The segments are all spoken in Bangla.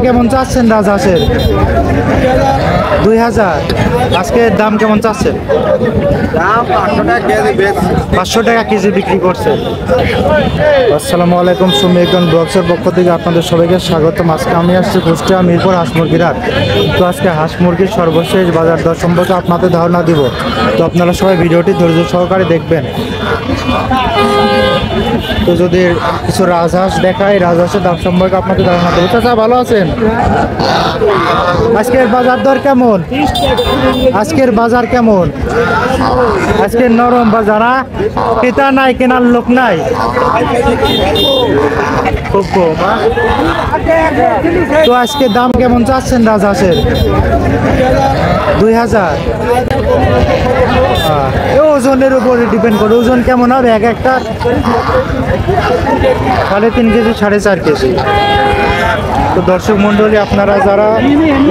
কেমন চাচ্ছেন রাজহাঁসের? 2000। আজকে দাম কেমন চাচ্ছেন? দাম 500 টাকা কেজি। 500 টাকা কেজি বিক্রি করছে। আসসালামু আলাইকুম, সুমিকন ব্লগসের পক্ষ থেকে আপনাদের সবাইকে স্বাগতম। আজকে আমি আসছি কুষ্টিয়া মিরপুর হাঁস মুরগির হাট। তো আজকে হাঁস মুরগির সর্বশেষ বাজার দর সম্পর্কে আপনাদের ধারণা দিব। তো আপনারা সবাই ভিডিওটি ধৈর্য সহকারে দেখবেন। তো যদি কিছু রাজহাঁস দেখায়, রাজহাঁসের দাম সম্পর্কে আপনাদের ধারণা দেবো। চাচা ভালো আছেন? আজকের বাজার দর কেমন? আজকের বাজার কেমন? আজকের নরম বাজার, ক্রেতা নাই, কেনার লোক নাই, খুব কম। তো আজকে দাম কেমন চাচ্ছেন রাজহাঁসের? 2000। ওজনের উপরে ডিপেন্ড করে, ওজন কেমন হবে এক একটা? 3.5 কেজি 4.5 কেজি। তো দর্শক মন্ডলী, আপনারা যারা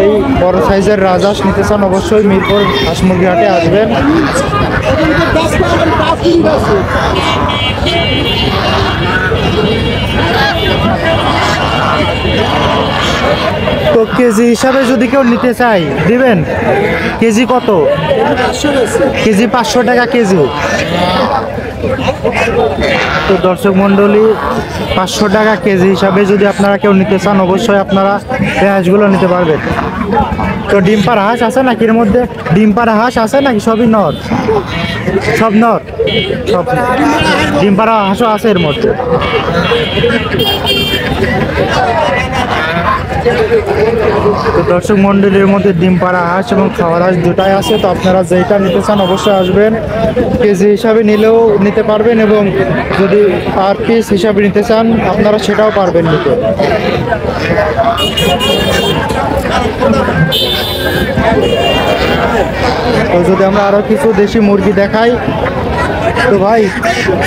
এই বড় সাইজের রাজহাঁস নিতে চান অবশ্যই মিরপুর হাঁস মুরগি হাটে আসবেন। তো কেজি হিসাবে যদি কেউ নিতে চাই দিবেন? কেজি কত? কেজি 500 টাকা কেজি। তো দর্শক মন্ডলী, 500 টাকা কেজি হিসাবে যদি আপনারা কেউ নিতে চান অবশ্যই আপনারা এই হাঁসগুলো নিতে পারবেন। তো ডিম পাড়া হাঁস আছে নাকি এর মধ্যে? ডিম পাড়া হাঁস আছে নাকি সবই নর? সব নর, সব ডিম পাড়া হাঁসও আছে এর মধ্যে। তো দর্শক মন্ডলীর মধ্যে ডিম পাড়া হাঁস এবং খাওয়ার হাঁস দুটাই আছে। তো আপনারা যেটা নিতে চান অবশ্যই আসবেন। কেজি হিসাবে নিলেও নিতে পারবেন এবং যদি পার পিস হিসাবে নিতে চান আপনারা সেটাও পারবেন নিতে। তো যদি আমরা আরো কিছু দেশি মুরগি দেখাই, তো ভাই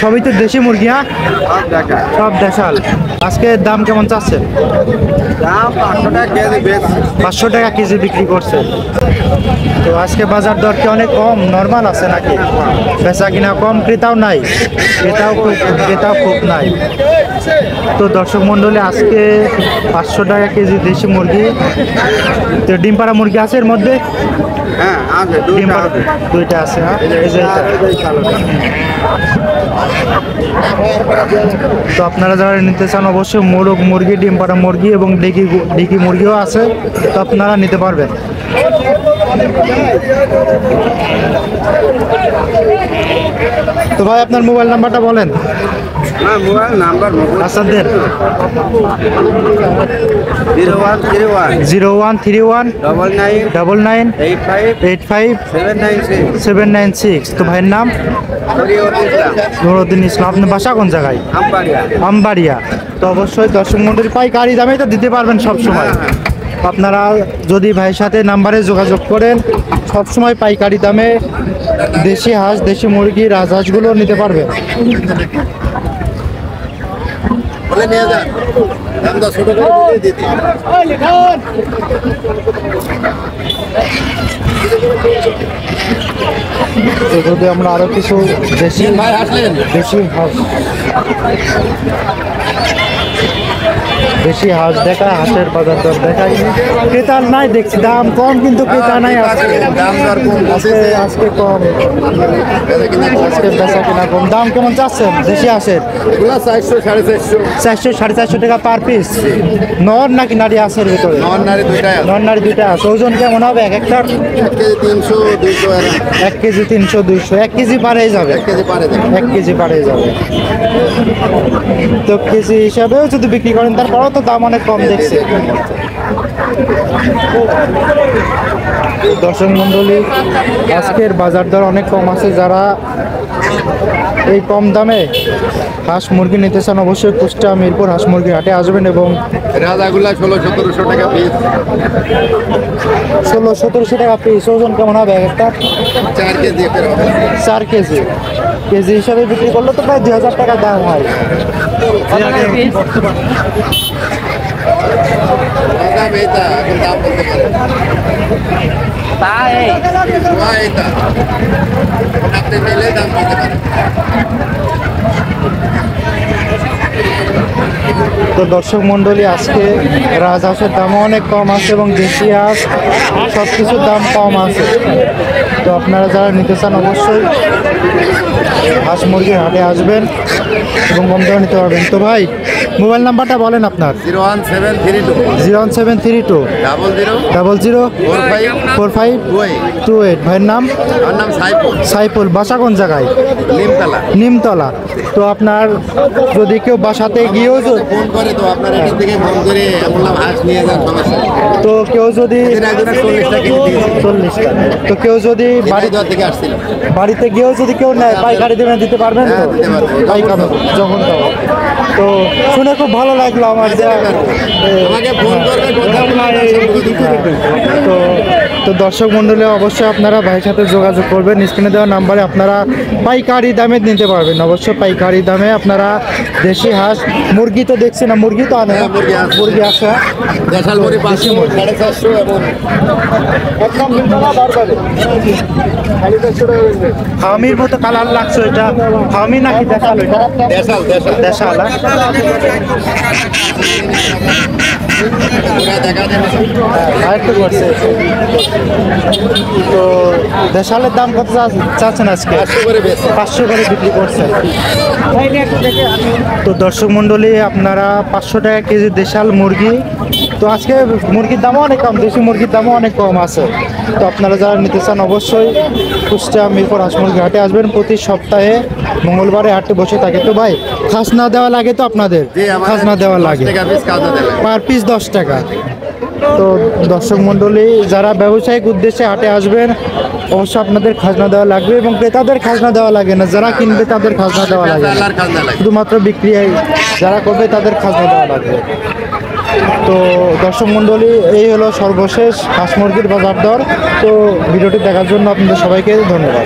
সবই তো দেশি মুরগি, হ্যাঁ সব দেশাল। আজকে দাম কেমন চাচ্ছেন? দাম 500 টাকা কেজি। 500 টাকা কেজি বিক্রি করছে। তো আজকে বাজার দর কি অনেক কম, নর্মাল আছে নাকি? বেচা কিনা কম, ক্রেতাও নাই, ক্রেতাও খুব নাই। তো দর্শক মন্ডলী, আজকে 500 টাকা কেজি দেশি মুরগি। তো ডিম পাড়া মুরগি আছে এর মধ্যে? হ্যাঁ আছে, দুইটা আছে। হ্যাঁ, তো আপনারা যারা নিতে চান অবশ্যই মোরগ মুরগি, ডিম পাড়া মুরগি এবং ডিকি মুরগিও আছে। তো আপনারা নিতে পারবেন। তো ভাই আপনার মোবাইল নাম্বারটা বলেন। মোবাইল নাম্বার আসাদের 0131 99 85 85 796। তো ভাইয়ের নাম? নুরুদ্দিন ইসলাম। আপনার বাসা কোন জায়গায়? আমবাড়িয়া। তো অবশ্যই দর্শক মন্ডলী পাইকারি দামে তো দিতে পারবেন সব সময়। আপনারা যদি ভাইয়ের সাথে নাম্বারে যোগাযোগ করেন সবসময় পাইকারি দামে দেশি হাঁস, দেশি মুরগি, রাজহাঁসগুলো নিতে পারবেন। তো যদি আমরা আরো কিছু দেশি হাঁস, বেশি হাঁস দেখা, হাঁসের বাজার দর দেখাই, ক্রেতার নাই দেখছি, দাম কম কিন্তু ক্রেতা নাই। আজকে আজকে কম, আজকে বেচা কিনা কম। দাম কেমন চাচ্ছেন দেশি হাঁসের? 400 450 400 টাকা পার পিস। নর নাকি নারী হাঁসের ভিতরে? নর নারী দুইটা আছে। ওজন কেমন হবে এক একটা? 1 কেজি 300 200, 1 কেজি পারেই যাবে। 1 কেজি পারেই যাবে। তো কেজি হিসাবেও যদি বিক্রি করেন তারপরেও তো দাম অনেক কম দেখছে। দর্শক মন্ডলী, আজকের বাজার দর অনেক কম আছে। যারা এই কম দামে হাঁস মুরগি নিতে চান অবশ্যই কুষ্টিয়া মিরপুর হাঁস মুরগি হাটে আসবেন। এবং রাজাগুলা 1600-1700 টাকা পিস। 1600-1700 টাকা পিস। ওজন কেমন হবে একটা? 4 কেজি। 4 কেজি। কেজি হিসাবে বিক্রি করলে তো প্রায় 2000 টাকা দাম হয়। তো দর্শক মণ্ডলী, আজকে রাজহাঁসের দামও অনেক কম আছে এবং দেশি হাঁস সব কিছুর দাম কম আছে। তো আপনারা যারা নিতে চান অবশ্যই হাঁস মুরগির হাটে আসবেন এবং কম দামে নিতে পারবেন। তো ভাই, মোবাইল নাম্বারটা বলেন আপনার। 01732 01732 00 00 45 28। ভাইয়ের নাম? আমার নাম সাইফুল। সাইফুল। বাসা কোন জায়গায়? নিমতলা। নিমতলা। তো আপনার যদি কেউ বাসাতে গিয়েও ফোন করে তো আপনার এখান থেকে ফোন করে বললাম হাঁস নিয়ে যান, সমস্যা নেই। তো কেউ যদি এদিন একজনের 40টা কিনে দিয়েছি। 40টা, তো কেউ যদি বাড়ি দেওয়ার থেকে আসছিল। বাড়িতে গিয়েও যদি কেউ নেয় পাইকারি দেবেন, দিতে পারবেন তো? হ্যাঁ, দিতে পারবো। পাইকারি যখন তখন। তো শুনে খুব ভালো লাগলো আমার যে আমাকে ফোন করবে, কথা বলে তো তো দর্শক মণ্ডলী, অবশ্যই আপনারা ভাইয়ের সাথে যোগাযোগ করবেন। স্ক্রিনে দেওয়া নাম্বারে আপনারা পাইকারি দামে নিতে পারবেন। অবশ্যই পাইকারি দামে আপনারা দেশি হাঁস, মুরগি তো দেখছি না, মুরগি তো আনে, হ্যাঁ, মুরগি আসে। মুরগি আসে। দেশাল মুড়ি 500 450 এমন। হামির মতো কালার লাগছে, এটা হামি নাকি দেখালো? এটা দেশাল দেশাল দেশাল। পুরা দেখা যাবে। আরেকটু করছে। তো দেশালের দাম কত চাচ্ছেন আজকে? 500 করে বেশি। 500 করে বিক্রি করছেন। তো দর্শক মণ্ডলী, আপনারা 500 টাকা কেজি দেশাল মুরগি। তো আজকে মুরগির দামও অনেক কম, দেশি মুরগির দামও অনেক কম আছে। তো আপনারা যারা নিতে চান অবশ্যই কুষ্টিয়া মিরপুর হাঁস মুরগি হাটে আসবেন। প্রতি সপ্তাহে মঙ্গলবারে হাটে বসে থাকে। তো ভাই, খাজনা দেওয়া লাগে তো আপনাদের? জি, আমাদের খাজনা দেওয়া 10 লাগে, টাকা পিস খাজনা দেবে। পার পিস 10 টাকা। তো দর্শক মণ্ডলী, যারা ব্যবসায়িক উদ্দেশ্যে হাটে আসবেন অবশ্যই আপনাদের খাজনা দেওয়া লাগবে এবং ক্রেতাদের খাজনা দেওয়া লাগে না। যারা কিনবে তাদের খাজনা দেওয়া লাগে না, আল্লাহর খাজনা লাগে। শুধুমাত্র বিক্রি যারা করবে তাদের খাজনা দেওয়া লাগবে। তো দর্শক মণ্ডলী, এই হলো সর্বশেষ হাঁস মুরগির বাজার দর। তো ভিডিওটি দেখার জন্য আপনাদের সবাইকে ধন্যবাদ।